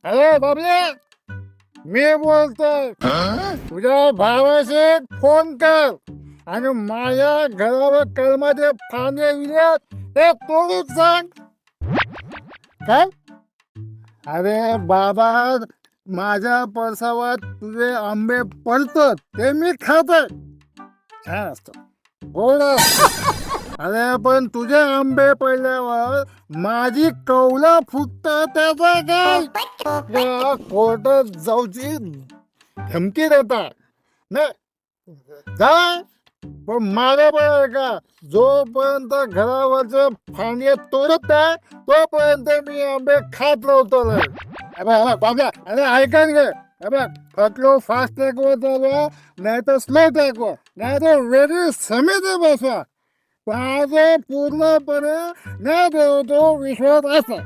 अरे बाबले, मी बोलतोय. तुझ्या भावाशी फोन कर आणि माझ्या घरावर कलमाचे फांदे विल्यात ते तोडून सांग. काय? अरे बाबा, माझ्या परसावात तुझे आंबे पडतात ते मी खातोय. छान असत, गोड असतं. अरे पण तुझे आंबे पडल्यावर माझी कौला फुटत त्याचा काय? कोर्टात जाऊची धमकी देता नाही जा. पण माझ्या पण का, जोपर्यंत घरावरच फांदे तोडत नाही तोपर्यंत मी आंबे खात नव्हतो. बाबा अरे ऐका गे, फटलो फास्ट ट्रॅकवर चालवा, नाही तर स्लो ट्रॅकवर, नाही तर वेगळी समिती बसवा. माझे पूर्णपणे न देवतो विश्वास असा.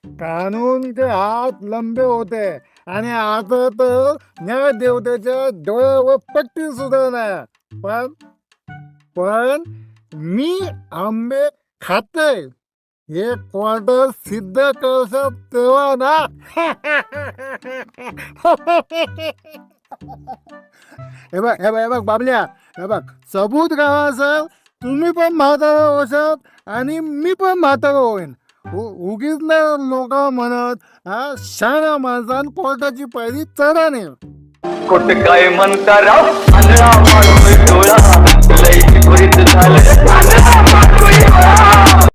कानून के हात लंबे होते आणि आता तर न्याय देवतेच्या डोळ्यावर पट्टी सुद्धा नाही. पण पण मी आंबे खाते हे क्वार्टर सिद्ध करतात तेव्हा ना. हे बघ बाबल्या, हे बघ सबूत गावाचं. तुम्ही पण म्हातारा होशात आणि मी पण म्हातारा होईन. उगीच नाही लोक म्हणत हा शाळा माणसान कोर्टाची पायरी चढा नाही. कुठे काय म्हणता राव, आंधळा मारून डोळा लई झालं